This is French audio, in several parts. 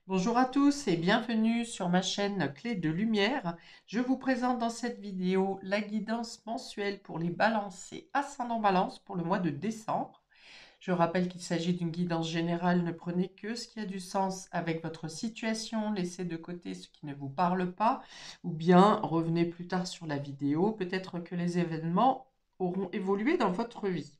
Bonjour à tous et bienvenue sur ma chaîne Clé de Lumière. Je vous présente dans cette vidéo la guidance mensuelle pour les balances et ascendant balance pour le mois de décembre. Je rappelle qu'il s'agit d'une guidance générale, ne prenez que ce qui a du sens avec votre situation, laissez de côté ce qui ne vous parle pas ou bien revenez plus tard sur la vidéo, peut-être que les événements auront évolué dans votre vie.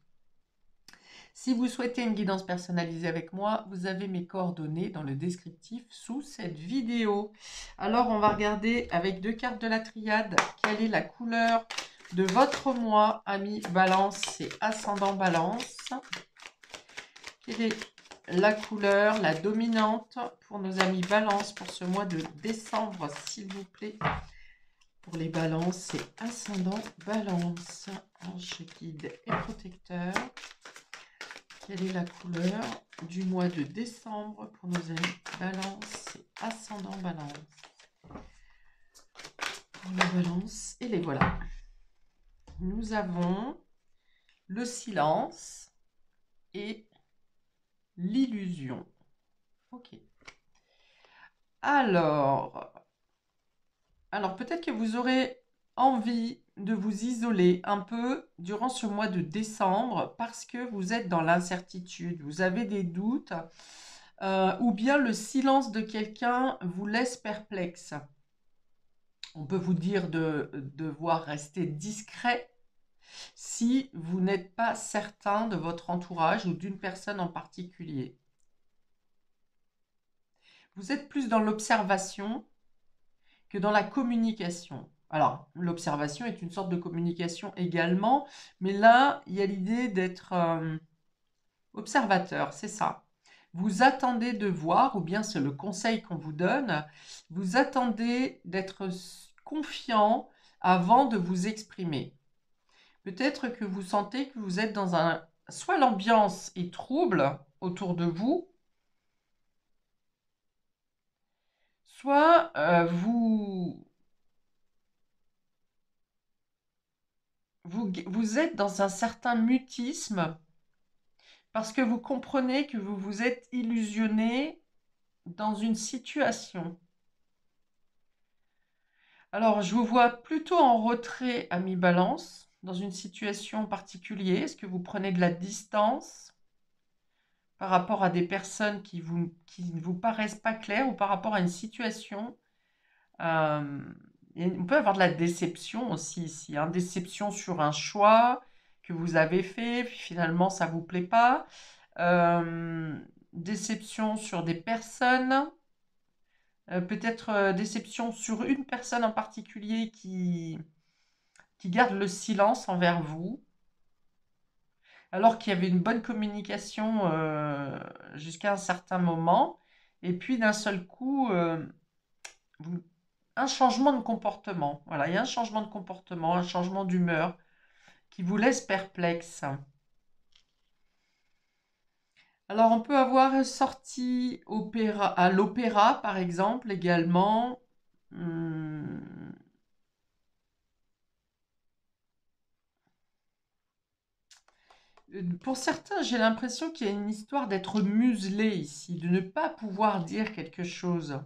Si vous souhaitez une guidance personnalisée avec moi, vous avez mes coordonnées dans le descriptif sous cette vidéo. Alors, on va regarder avec deux cartes de la triade quelle est la couleur de votre mois, ami Balance et ascendant Balance. Quelle est la couleur, la dominante pour nos amis Balance pour ce mois de décembre, s'il vous plaît. Pour les balances et ascendant Balance, ange guide et protecteur. Quelle est la couleur du mois de décembre pour nos amis Balance et ascendant Balance? Pour la Balance, et les voilà. Nous avons le silence et l'illusion. Ok. Alors peut-être que vous aurez envie de vous isoler un peu durant ce mois de décembre parce que vous êtes dans l'incertitude, vous avez des doutes, ou bien le silence de quelqu'un vous laisse perplexe. On peut vous dire de devoir rester discret si vous n'êtes pas certain de votre entourage ou d'une personne en particulier. Vous êtes plus dans l'observation que dans la communication. Alors, l'observation est une sorte de communication également, mais là, il y a l'idée d'être observateur, c'est ça. Vous attendez de voir, ou bien c'est le conseil qu'on vous donne, vous attendez d'être confiant avant de vous exprimer. Peut-être que vous sentez que vous êtes dans un... Soit l'ambiance est trouble autour de vous, soit vous êtes dans un certain mutisme parce que vous comprenez que vous vous êtes illusionné dans une situation. Alors, je vous vois plutôt en retrait, ami Balance, dans une situation particulière. Est-ce que vous prenez de la distance par rapport à des personnes qui ne vous paraissent pas claires ou par rapport à une situation? On peut avoir de la déception aussi ici, hein. Déception sur un choix que vous avez fait, puis finalement ça ne vous plaît pas. Euh, Déception sur des personnes, peut-être déception sur une personne en particulier qui garde le silence envers vous, alors qu'il y avait une bonne communication jusqu'à un certain moment, et puis d'un seul coup, un changement de comportement. Voilà, il y a un changement de comportement, un changement d'humeur qui vous laisse perplexe. Alors, on peut avoir sorti à l'opéra, par exemple, également. Hum, Pour certains, j'ai l'impression qu'il y a une histoire d'être muselé ici, de ne pas pouvoir dire quelque chose,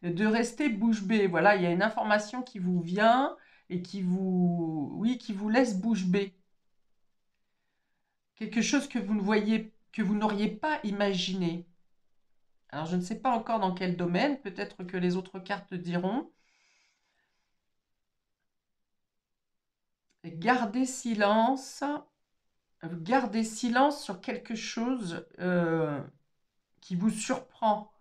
de rester bouche bée. Voilà, il y a une information qui vous vient et oui, qui vous laisse bouche bée. Quelque chose que vous ne voyez, que vous n'auriez pas imaginé. Alors, je ne sais pas encore dans quel domaine, peut-être que les autres cartes diront. Gardez silence sur quelque chose qui vous surprend,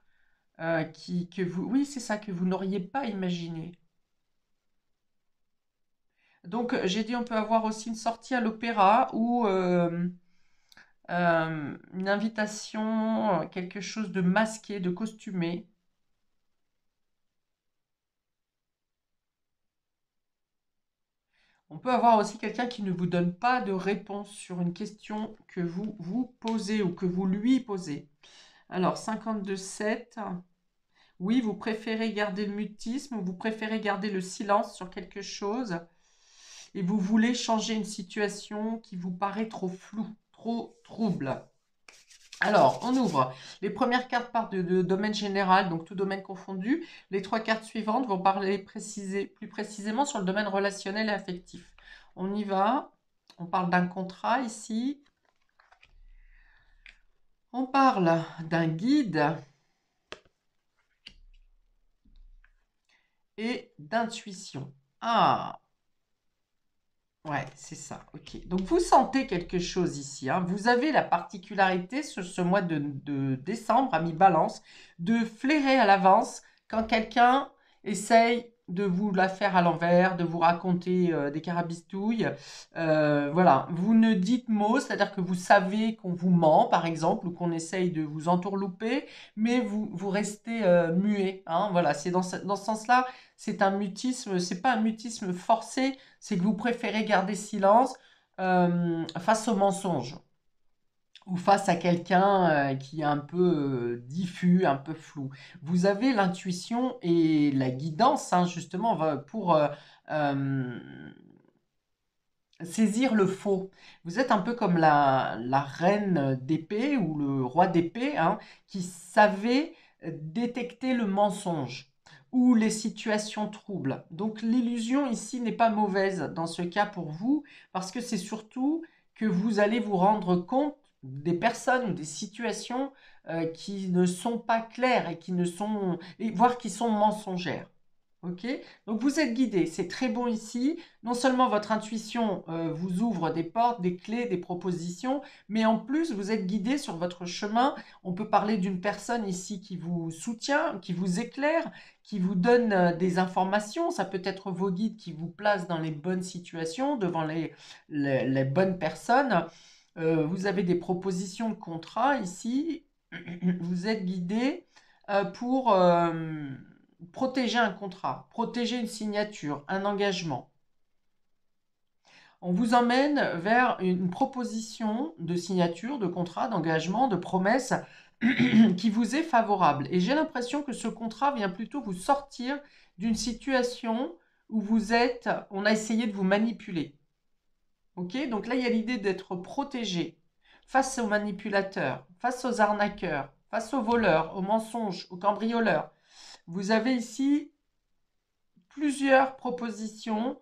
oui, c'est ça, que vous n'auriez pas imaginé. Donc, j'ai dit, on peut avoir aussi une sortie à l'opéra ou une invitation, quelque chose de masqué, de costumé. On peut avoir aussi quelqu'un qui ne vous donne pas de réponse sur une question que vous vous posez ou que vous lui posez. Alors, 52,7. Oui, vous préférez garder le mutisme, vous préférez garder le silence sur quelque chose et vous voulez changer une situation qui vous paraît trop floue, trop trouble. Alors, on ouvre. Les premières cartes parlent de domaine général, donc tout domaine confondu. Les 3 cartes suivantes vont parler plus précisément sur le domaine relationnel et affectif. On y va. On parle d'un contrat ici. On parle d'un guide et d'intuition. Ah, ouais, c'est ça. Ok. Donc, vous sentez quelque chose ici, hein. Vous avez la particularité sur ce mois de décembre, ami Balance, de flairer à l'avance quand quelqu'un essaye de vous la faire à l'envers, de vous raconter des carabistouilles. Voilà. Vous ne dites mot, c'est-à-dire que vous savez qu'on vous ment, par exemple, ou qu'on essaye de vous entourlouper, mais vous restez muet, hein. Voilà. C'est dans ce sens-là, c'est un mutisme, c'est pas un mutisme forcé, c'est que vous préférez garder silence face au mensonge ou face à quelqu'un qui est un peu diffus, un peu flou. Vous avez l'intuition et la guidance, hein, justement, pour euh, saisir le faux. Vous êtes un peu comme la reine d'épée ou le roi d'épée, hein, qui savait détecter le mensonge ou les situations troubles. Donc l'illusion ici n'est pas mauvaise dans ce cas pour vous, parce que c'est surtout que vous allez vous rendre compte des personnes ou des situations qui ne sont pas claires et qui ne sont, voire qui sont mensongères. Ok? Donc vous êtes guidé, c'est très bon ici. Non seulement votre intuition vous ouvre des portes, des clés, des propositions, mais en plus vous êtes guidé sur votre chemin. On peut parler d'une personne ici qui vous soutient, qui vous éclaire, qui vous donne des informations. Ça peut être vos guides qui vous placent dans les bonnes situations, devant les bonnes personnes. Vous avez des propositions de contrat ici. Vous êtes guidé pour protéger un contrat, protéger une signature, un engagement. On vous emmène vers une proposition de signature, de contrat, d'engagement, de promesse qui vous est favorable. Et j'ai l'impression que ce contrat vient plutôt vous sortir d'une situation où on a essayé de vous manipuler. Ok? Donc là, il y a l'idée d'être protégé face aux manipulateurs, face aux arnaqueurs, face aux voleurs, aux mensonges, aux cambrioleurs. Vous avez ici plusieurs propositions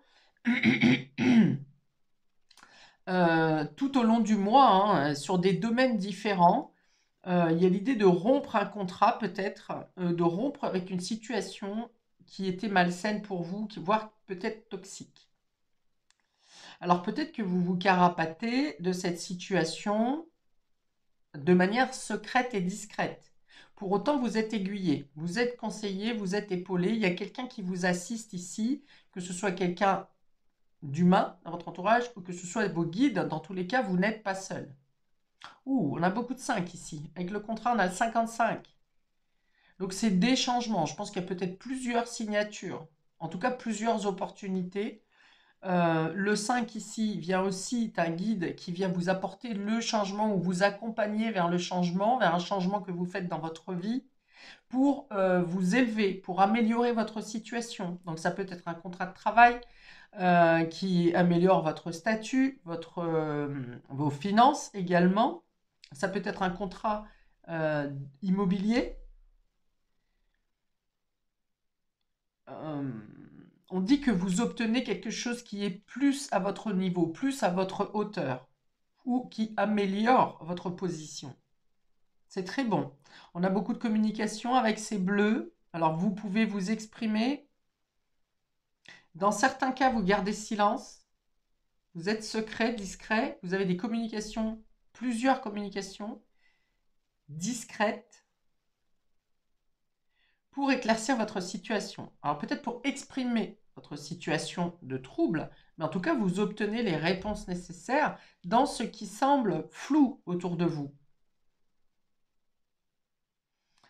tout au long du mois, hein, sur des domaines différents. Il y a l'idée de rompre un contrat, peut-être, de rompre avec une situation qui était malsaine pour vous, voire peut-être toxique. Alors peut-être que vous vous carapatez de cette situation de manière secrète et discrète. Pour autant, vous êtes aiguillé, vous êtes conseillé, vous êtes épaulé. Il y a quelqu'un qui vous assiste ici, que ce soit quelqu'un d'humain dans votre entourage ou que ce soit vos guides. Dans tous les cas, vous n'êtes pas seul. Ouh, on a beaucoup de 5 ici. Avec le contrat, on a le 55. Donc c'est des changements. Je pense qu'il y a peut-être plusieurs signatures, en tout cas plusieurs opportunités. Le 5 ici vient aussi d'un guide qui vient vous apporter le changement ou vous accompagner vers le changement, vers un changement que vous faites dans votre vie pour vous élever, pour améliorer votre situation. Donc ça peut être un contrat de travail qui améliore votre statut, vos finances également. Ça peut être un contrat immobilier. Euh, on dit que vous obtenez quelque chose qui est plus à votre niveau, plus à votre hauteur, ou qui améliore votre position. C'est très bon. On a beaucoup de communication avec ces bleus. Alors vous pouvez vous exprimer. Dans certains cas, vous gardez silence. Vous êtes secret, discret. Vous avez des communications, plusieurs communications discrètes pour éclaircir votre situation. Alors peut-être pour exprimer votre situation de trouble, mais en tout cas, vous obtenez les réponses nécessaires dans ce qui semble flou autour de vous.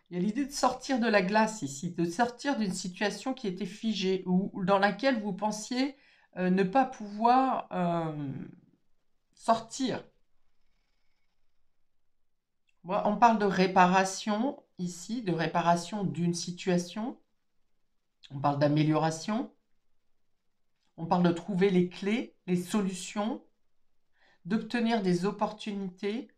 Il y a l'idée de sortir de la glace ici, de sortir d'une situation qui était figée ou dans laquelle vous pensiez ne pas pouvoir sortir. On parle de réparation ici, de réparation d'une situation. On parle d'amélioration. On parle de trouver les clés, les solutions, d'obtenir des opportunités.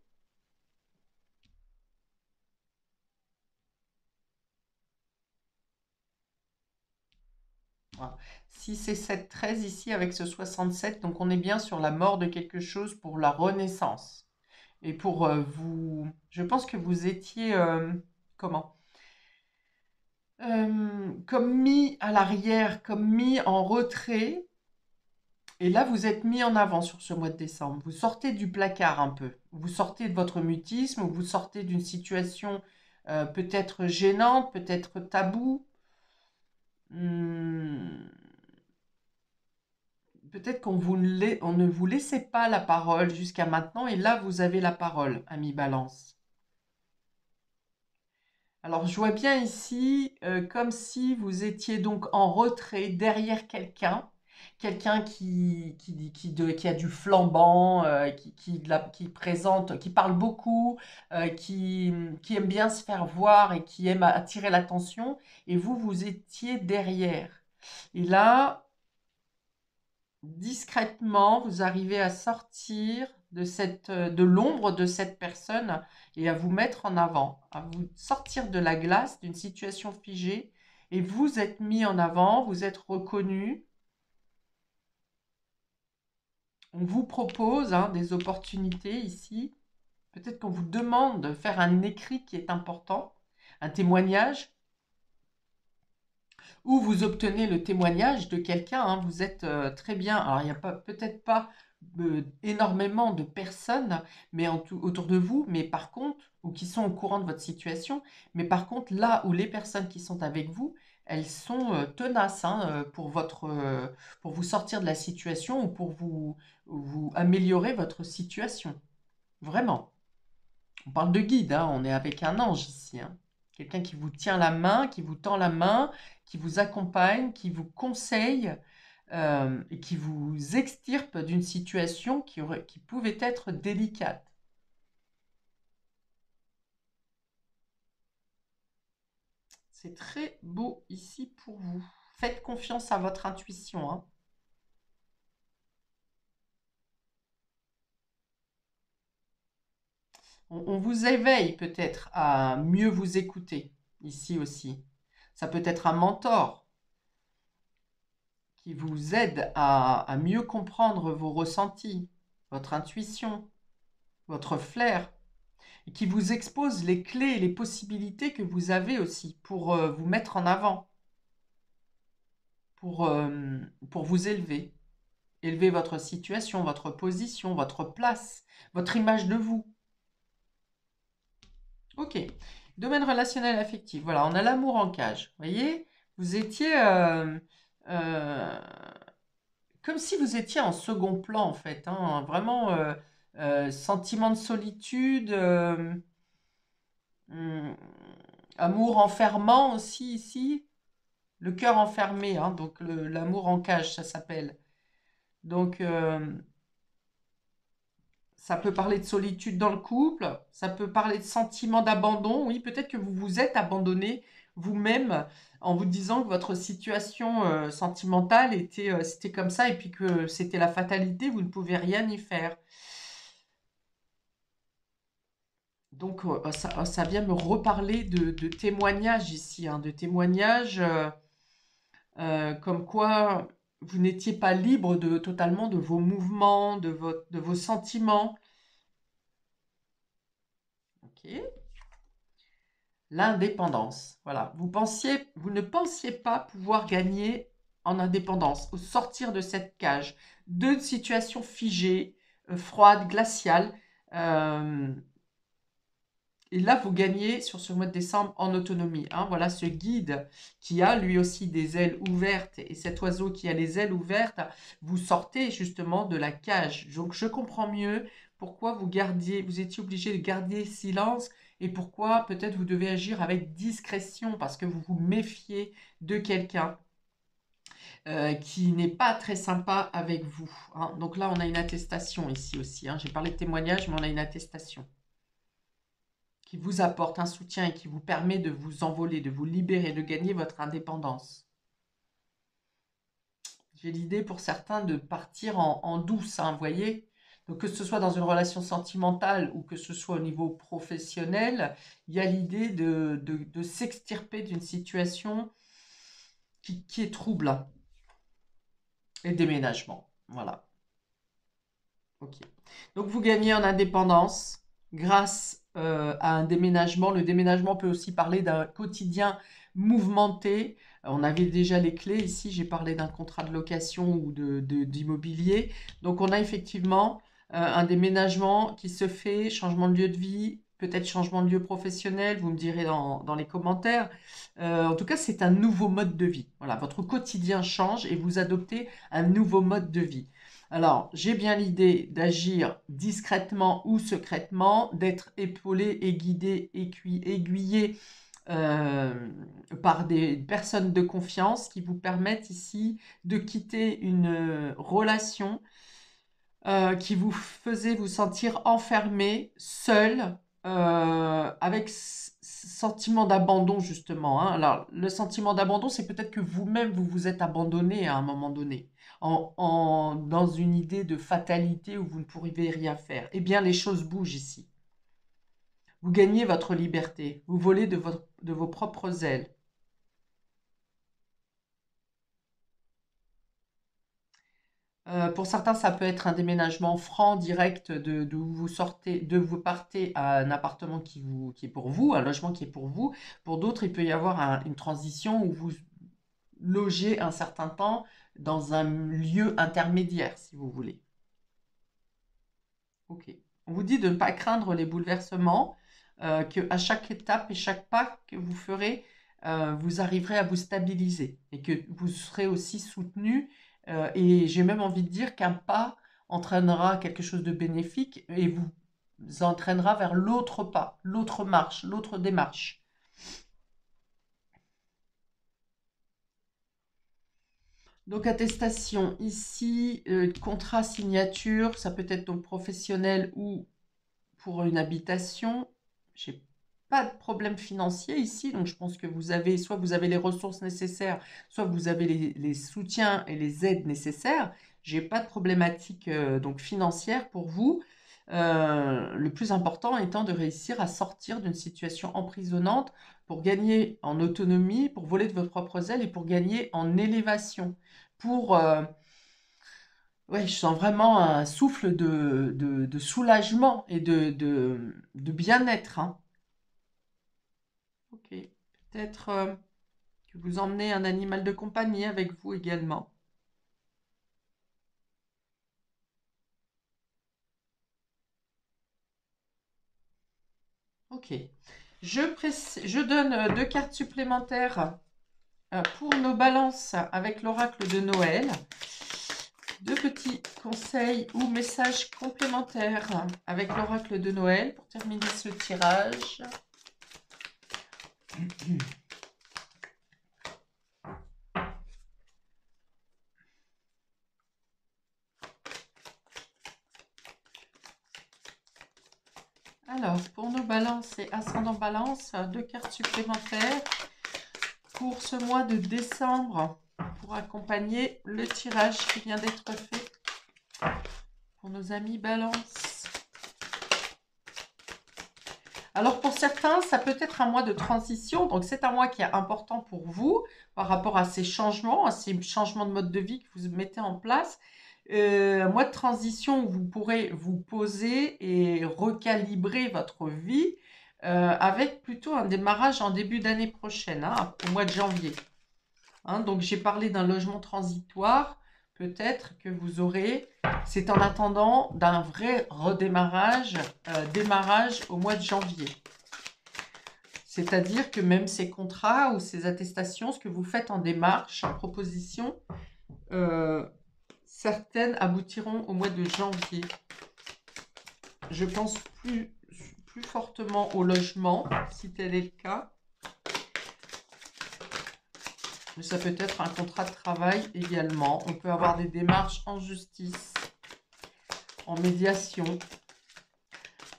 Voilà. Si c'est 7-13 ici avec ce 67, donc on est bien sur la mort de quelque chose pour la renaissance. Et pour vous, je pense que vous étiez, comment? Comme mis à l'arrière, comme mis en retrait. Et là, vous êtes mis en avant sur ce mois de décembre. Vous sortez du placard un peu. Vous sortez de votre mutisme, vous sortez d'une situation peut-être gênante, peut-être taboue. Hmm, peut-être on ne vous laissait pas la parole jusqu'à maintenant, et là, vous avez la parole, ami Balance. Alors, je vois bien ici comme si vous étiez donc en retrait derrière quelqu'un, quelqu'un qui a du flambant, qui présente, qui parle beaucoup, qui aime bien se faire voir et qui aime attirer l'attention, et vous, vous étiez derrière. Et là, discrètement, vous arrivez à sortir de l'ombre de cette personne et à vous mettre en avant, à vous sortir de la glace, d'une situation figée, et vous êtes mis en avant, vous êtes reconnu. On vous propose des opportunités ici. Peut-être qu'on vous demande de faire un écrit qui est important, un témoignage, ou vous obtenez le témoignage de quelqu'un, vous êtes très bien. Alors, il n'y a peut-être pas énormément de personnes autour de vous, mais par contre, ou qui sont au courant de votre situation, mais par contre, là où les personnes qui sont avec vous, elles sont tenaces pour vous sortir de la situation ou pour vous améliorer votre situation. Vraiment. On parle de guide, on est avec un ange ici. Quelqu'un qui vous tient la main, qui vous tend la main, qui vous accompagne, qui vous conseille et qui vous extirpe d'une situation qui pouvait être délicate. C'est très beau ici pour vous. Faites confiance à votre intuition. On vous éveille peut-être à mieux vous écouter ici aussi. Ça peut être un mentor qui vous aide à mieux comprendre vos ressentis, votre intuition, votre flair, et qui vous expose les clés et les possibilités que vous avez aussi pour vous mettre en avant, pour, euh, pour vous élever. Élever votre situation, votre position, votre place, votre image de vous. Ok. Domaine relationnel affectif. Voilà, on a l'amour en cage. Vous voyez, vous étiez euh, comme si vous étiez en second plan, en fait. Vraiment, sentiment de solitude, hum, amour enfermant aussi ici. Le cœur enfermé, donc l'amour en cage, ça s'appelle. Donc, ça peut parler de solitude dans le couple, ça peut parler de sentiment d'abandon. Oui, peut-être que vous vous êtes abandonné vous-même en vous disant que votre situation sentimentale c'était comme ça et puis que c'était la fatalité, vous ne pouvez rien y faire. Donc, ça vient me reparler de témoignages ici, de témoignages comme quoi vous n'étiez pas libre totalement de vos mouvements, de vos sentiments. Ok. L'indépendance. Voilà. Vous ne pensiez pas pouvoir gagner en indépendance, au sortir de cette cage, de situations figées, froides, glaciales. Euh, et là, vous gagnez sur ce mois de décembre en autonomie. Voilà ce guide qui a lui aussi des ailes ouvertes. Et cet oiseau qui a les ailes ouvertes, vous sortez justement de la cage. Donc, je comprends mieux pourquoi vous étiez obligé de garder silence et pourquoi peut-être vous devez agir avec discrétion parce que vous vous méfiez de quelqu'un qui n'est pas très sympa avec vous. Donc là, on a une attestation ici aussi. J'ai parlé de témoignage, mais on a une attestation qui vous apporte un soutien et qui vous permet de vous envoler, de vous libérer, de gagner votre indépendance. J'ai l'idée pour certains de partir en douce, vous voyez. Donc que ce soit dans une relation sentimentale ou que ce soit au niveau professionnel, il y a l'idée de s'extirper d'une situation qui est trouble. Et déménagement. Voilà. Ok. Donc vous gagnez en indépendance grâce à un déménagement. Le déménagement peut aussi parler d'un quotidien mouvementé. On avait déjà les clés ici. J'ai parlé d'un contrat de location ou d'immobilier. Donc on a effectivement un déménagement qui se fait, changement de lieu de vie, peut-être changement de lieu professionnel. Vous me direz dans les commentaires. En tout cas, c'est un nouveau mode de vie. Voilà, votre quotidien change et vous adoptez un nouveau mode de vie. Alors, j'ai bien l'idée d'agir discrètement ou secrètement, d'être épaulé et guidé, aiguillé par des personnes de confiance qui vous permettent ici de quitter une relation qui vous faisait vous sentir enfermé, seul, avec sentiment d'abandon justement, hein. Alors, le sentiment d'abandon, c'est peut-être que vous-même, vous vous êtes abandonné à un moment donné, dans une idée de fatalité où vous ne pourriez rien faire. Eh bien, les choses bougent ici. Vous gagnez votre liberté, vous volez de vos propres ailes. Pour certains, ça peut être un déménagement franc, direct, de vous sortez, de vous partez à un appartement qui est pour vous, un logement qui est pour vous. Pour d'autres, il peut y avoir une transition où vous logez un certain temps dans un lieu intermédiaire, si vous voulez. Ok. On vous dit de ne pas craindre les bouleversements, que à chaque étape et chaque pas que vous ferez, vous arriverez à vous stabiliser et que vous serez aussi soutenu. Et j'ai même envie de dire qu'un pas entraînera quelque chose de bénéfique et vous entraînera vers l'autre pas, l'autre marche, l'autre démarche. Donc attestation ici, contrat signature, ça peut être donc professionnel ou pour une habitation. J'ai pas de problème financier ici, donc je pense que soit vous avez les ressources nécessaires, soit vous avez les soutiens et les aides nécessaires. J'ai pas de problématique donc financière pour vous. Le plus important étant de réussir à sortir d'une situation emprisonnante pour gagner en autonomie, pour voler de vos propres ailes et pour gagner en élévation. Pour Ouais, je sens vraiment un souffle de soulagement et de bien-être, hein. Ok. Peut-être que vous emmenez un animal de compagnie avec vous également. Ok. Je donne deux cartes supplémentaires pour nos balances avec l'oracle de Noël. Deux petits conseils ou messages complémentaires avec l'oracle de Noël pour terminer ce tirage. Alors, pour nos balances et ascendant balance, deux cartes supplémentaires pour ce mois de décembre pour accompagner le tirage qui vient d'être fait pour nos amis balance. Alors pour certains, ça peut être un mois de transition, donc c'est un mois qui est important pour vous par rapport à ces changements de mode de vie que vous mettez en place. Un mois de transition où vous pourrez vous poser et recalibrer votre vie avec plutôt un démarrage en début d'année prochaine, hein, au mois de janvier. Hein, donc j'ai parlé d'un logement transitoire, peut-être que vous aurez, c'est en attendant d'un vrai redémarrage, démarrage au mois de janvier. C'est-à-dire que même ces contrats ou ces attestations, ce que vous faites en démarche, en proposition, certaines aboutiront au mois de janvier. Je pense plus fortement au logement, si tel est le cas. Mais ça peut être un contrat de travail également. On peut avoir des démarches en justice, en médiation.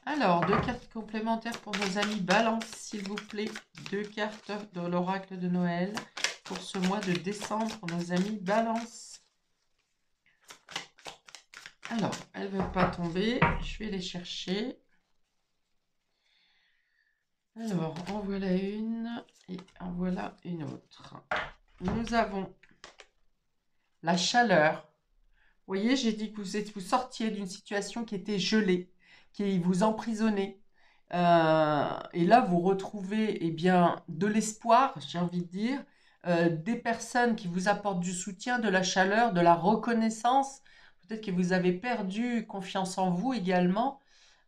Alors, deux cartes complémentaires pour nos amis Balance, s'il vous plaît. Deux cartes de l'oracle de Noël pour ce mois de décembre pour nos amis Balance. Alors, elles ne veulent pas tomber. Je vais les chercher. Alors, en voilà une et en voilà une autre. Nous avons la chaleur, voyez, j'ai dit que vous sortiez d'une situation qui était gelée, qui vous emprisonnait. Et là, vous retrouvez eh bien, de l'espoir, j'ai envie de dire, des personnes qui vous apportent du soutien, de la chaleur, de la reconnaissance. Peut-être que vous avez perdu confiance en vous également.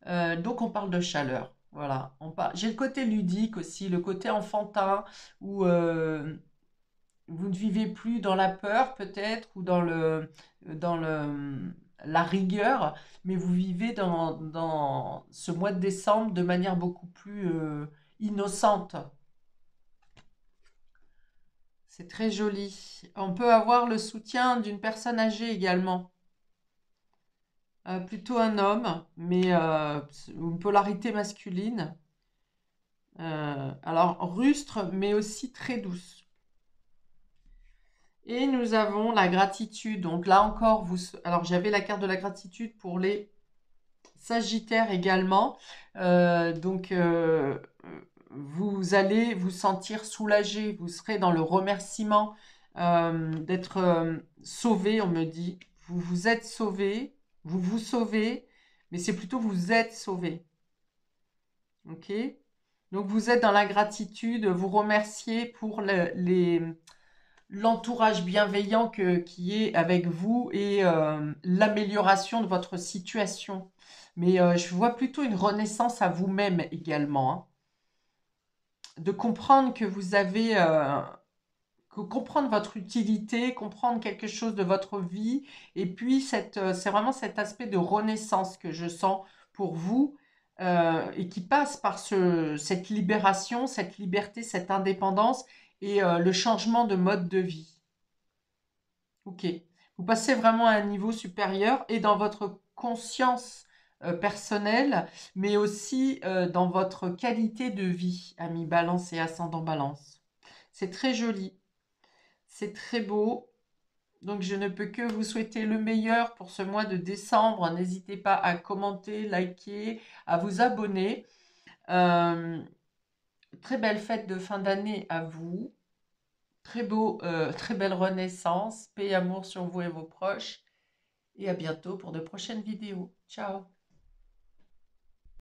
Donc on parle de chaleur. Voilà. J'ai le côté ludique aussi, le côté enfantin, où vous ne vivez plus dans la peur peut-être ou dans la rigueur, mais vous vivez dans ce mois de décembre de manière beaucoup plus innocente. C'est très joli. On peut avoir le soutien d'une personne âgée également. Plutôt un homme, mais une polarité masculine. Alors rustre, mais aussi très douce. Et nous avons la gratitude. Donc là encore, alors j'avais la carte de la gratitude pour les Sagittaires également. Donc vous allez vous sentir soulagé. Vous serez dans le remerciement d'être sauvé, on me dit. Vous vous êtes sauvé, vous vous sauvez, mais c'est plutôt vous êtes sauvé. Ok? Donc vous êtes dans la gratitude, vous remerciez pour l'entourage bienveillant qui est avec vous et l'amélioration de votre situation. Mais je vois plutôt une renaissance à vous-même également, hein. De comprendre que vous avez... comprendre votre utilité, comprendre quelque chose de votre vie. Et puis, c'est vraiment cet aspect de renaissance que je sens pour vous et qui passe par cette libération, cette liberté, cette indépendance et le changement de mode de vie. Ok. Vous passez vraiment à un niveau supérieur et dans votre conscience personnelle, mais aussi dans votre qualité de vie, ami Balance et ascendant Balance. C'est très joli, c'est très beau. Donc je ne peux que vous souhaiter le meilleur pour ce mois de décembre. N'hésitez pas à commenter, liker, à vous abonner. Euh, Très belle fête de fin d'année à vous. Très belle renaissance. Paix et amour sur vous et vos proches. Et à bientôt pour de prochaines vidéos. Ciao!